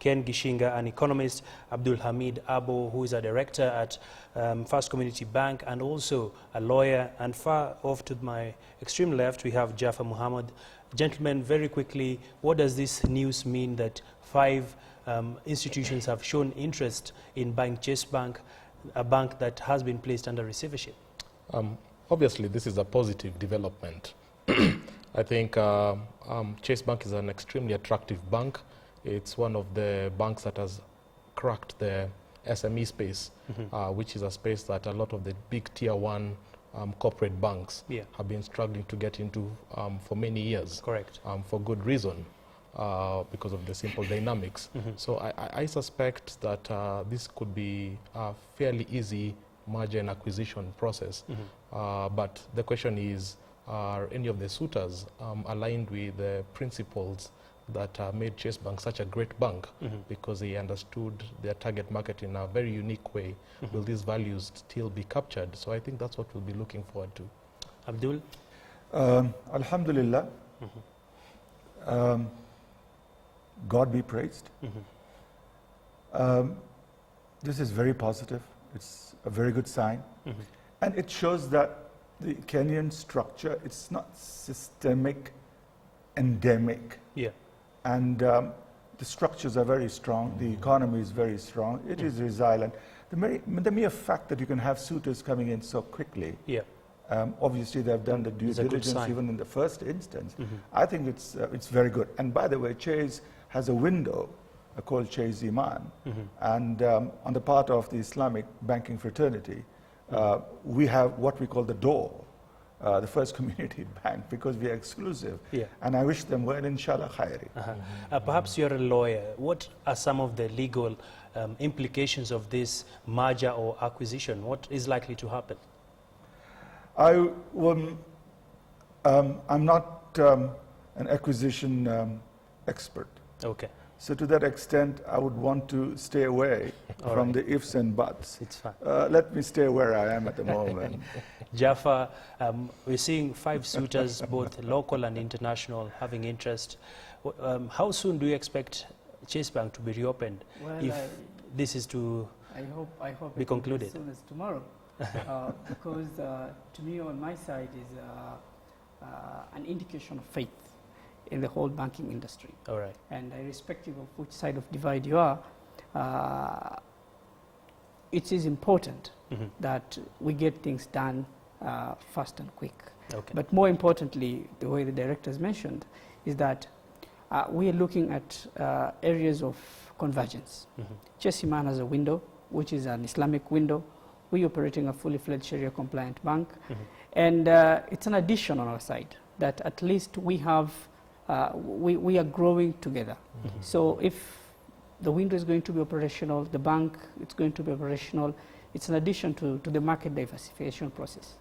Ken Gishinga, an economist, Abdul Hamid Abo, who is a director at First Community Bank and also a lawyer, and far off to my extreme left we have Jafar Muhammad. Gentlemen, very quickly, what does this news mean that 5 institutions have shown interest in buying Chase Bank, a bank that has been placed under receivership? Obviously, this is a positive development. I think Chase Bank is an extremely attractive bank. It's one of the banks that has cracked the SME space, which is a space that a lot of the big tier 1 corporate banks have been struggling to get into for many years. Correct. For good reason, because of the simple dynamics. So I suspect that this could be a fairly easy merger and acquisition process. But the question is, are any of the suitors aligned with the principles that made Chase Bank such a great bank, because they understood their target market in a very unique way? Will these values still be captured? So I think that's what we'll be looking forward to. Abdul? Alhamdulillah. God be praised. This is very positive. It's a very good sign. And it shows that the Kenyan structure, it's not systemic, endemic. And the structures are very strong. The economy is very strong. It is resilient. The mere fact that you can have suitors coming in so quickly, obviously they've done the due diligence even in the first instance. I think it's very good. And by the way, Chase has a window called Chase Iman. And on the part of the Islamic banking fraternity, we have what we call the door, the First Community Bank, because we are exclusive. And I wish them well, inshallah khairi. Perhaps you're a lawyer. What are some of the legal implications of this merger or acquisition? What is likely to happen? I'm not an acquisition expert. Okay. So to that extent, I would want to stay away from the ifs and buts. It's fine. Let me stay where I am at the moment. Jafar, we're seeing 5 suitors, both local and international, having interest. How soon do you expect Chase Bank to be reopened, if this is to I hope be concluded? As soon as tomorrow, because to me on my side is an indication of faith in the whole banking industry. All right. And irrespective of which side of divide you are, it is important that we get things done fast and quick. Okay. But more importantly, the way the directors mentioned, is that we are looking at areas of convergence. Chase Iman has a window, which is an Islamic window. We're operating a fully fledged Sharia compliant bank. And it's an addition on our side that at least we have we are growing together. So if the window is going to be operational, the bank is going to be operational, it's an addition to the market diversification process.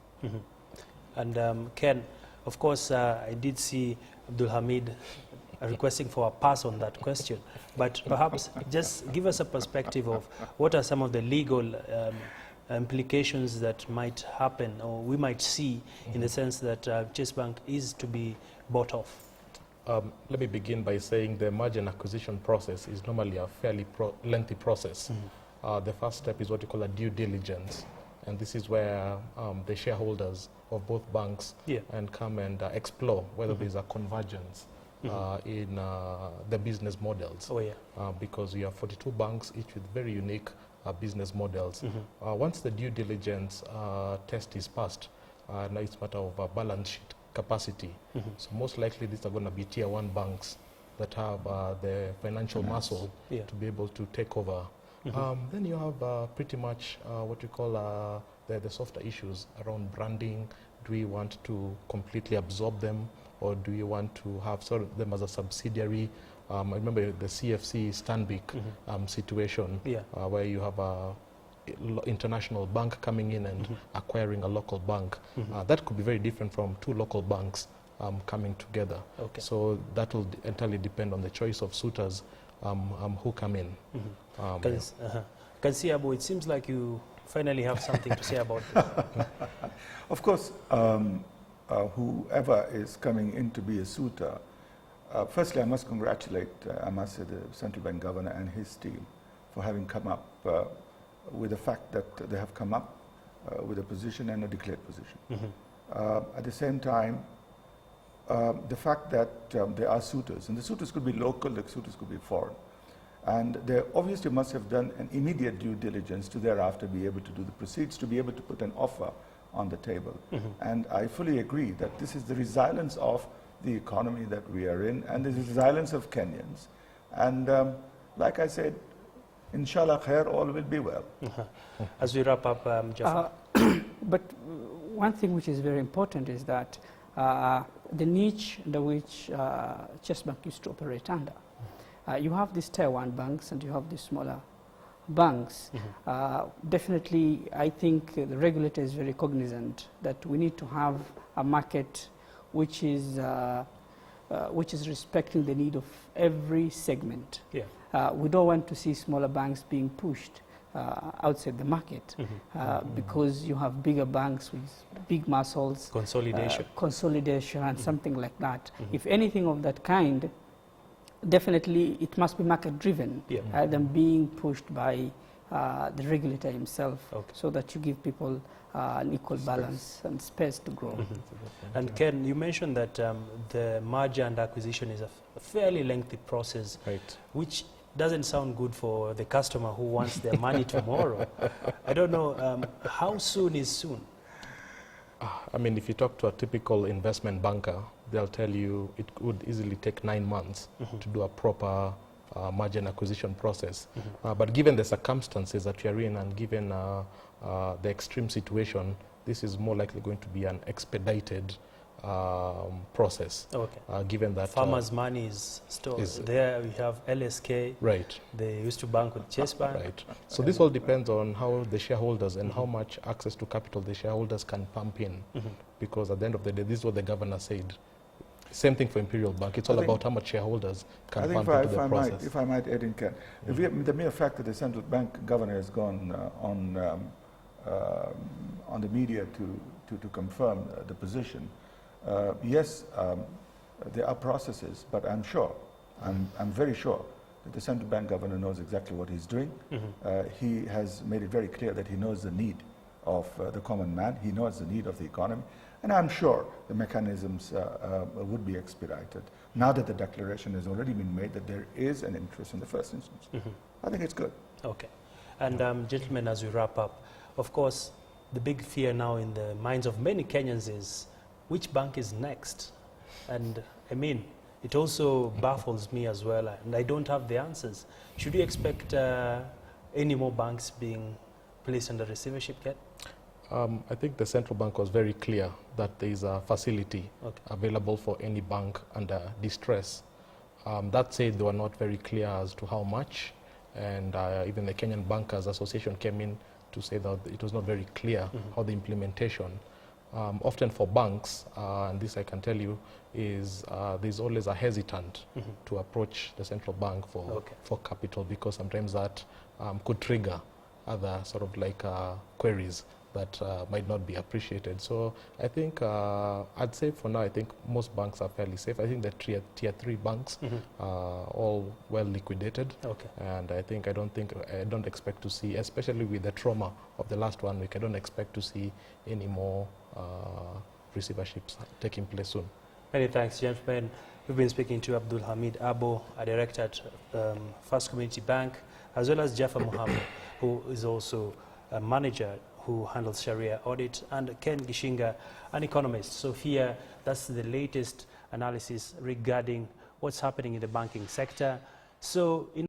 And Ken, of course, I did see Abdul Hamid requesting for a pass on that question, but perhaps just give us a perspective of what are some of the legal implications that might happen or we might see in the sense that Chase Bank is to be bought off. Let me begin by saying the merger and acquisition process is normally a fairly lengthy process. The first step is what you call a due diligence, and this is where the shareholders of both banks and come and explore whether there's a convergence in the business models. Because you have 42 banks, each with very unique business models. Once the due diligence test is passed, now it's a matter of balance sheet capacity. So most likely these are going to be tier 1 banks that have the financial muscle to be able to take over. Then you have pretty much what you call the softer issues around branding. Do we want to completely absorb them, or do you want to have sort of them as a subsidiary? I remember the CFC Stanbic situation where you have a international bank coming in and acquiring a local bank. That could be very different from 2 local banks coming together. So that will entirely depend on the choice of suitors who come in. Kansiabu, it seems like you finally have something to say about this. Of course, whoever is coming in to be a suitor, Firstly, I must congratulate, I must say, the central bank governor and his team for having come up with the fact that they have come up with a position and a declared position. At the same time, the fact that there are suitors, and the suitors could be local, the suitors could be foreign, and they obviously must have done an immediate due diligence to thereafter be able to do the proceeds, to be able to put an offer on the table. And I fully agree that this is the resilience of the economy that we are in, and the resilience of Kenyans. And like I said, inshallah khair, all will be well. As we wrap up, Jafar. But one thing which is very important is that the niche under which Chase Bank used to operate under, you have these tier 1 banks and you have these smaller banks. Definitely, I think the regulator is very cognizant that we need to have a market which is respecting the need of every segment. Yeah. We don't want to see smaller banks being pushed outside the market because you have bigger banks with big muscles, consolidation and something like that. If anything of that kind, definitely it must be market driven than being pushed by the regulator himself, so that you give people an equal balance and space to grow. And Ken, you mentioned that the merger and acquisition is a fairly lengthy process, which doesn't sound good for the customer who wants their money tomorrow. I don't know, how soon is soon? I mean, if you talk to a typical investment banker, they'll tell you it would easily take 9 months to do a proper merger and acquisition process. But given the circumstances that we are in and given the extreme situation, this is more likely going to be an expedited process. Given that farmers' money is stored there, we have LSK. Right. They used to bank with Chase Bank. Right. So this all depends on how the shareholders and how much access to capital the shareholders can pump in, because at the end of the day, this is what the governor said. Same thing for Imperial Bank. It's all about how much shareholders can pump into the process. If I might add in, Ken, the mere fact that the central bank governor has gone on the media to confirm the position, yes, there are processes, but I'm sure, I'm very sure that the central bank governor knows exactly what he's doing. He has made it very clear that he knows the need of the common man. He knows the need of the economy. And I'm sure the mechanisms would be expedited now that the declaration has already been made that there is an interest in the first instance. I think it's good. Okay. And gentlemen, as we wrap up, of course, the big fear now in the minds of many Kenyans is which bank is next? And I mean, it also baffles me as well, and I don't have the answers. Should we expect any more banks being placed under receivership yet? I think the central bank was very clear that there is a facility available for any bank under distress. That said, they were not very clear as to how much, and even the Kenyan Bankers Association came in to say that it was not very clear how the implementation. Often for banks, and this I can tell you, is there's always a hesitant to approach the central bank for capital, because sometimes that could trigger other sort of like queries that might not be appreciated. So I think, I'd say for now, I think most banks are fairly safe. I think the tier 3 banks are all well liquidated. And I think, I don't expect to see, especially with the trauma of the last 1 week, I don't expect to see any more receiverships taking place soon. Many thanks, gentlemen. We've been speaking to Abdul Hamid Abo, a director at First Community Bank, as well as Jafar Muhammad, who is also a manager who handles Sharia audit, and Ken Gishinga, an economist. So here, that's the latest analysis regarding what's happening in the banking sector. So in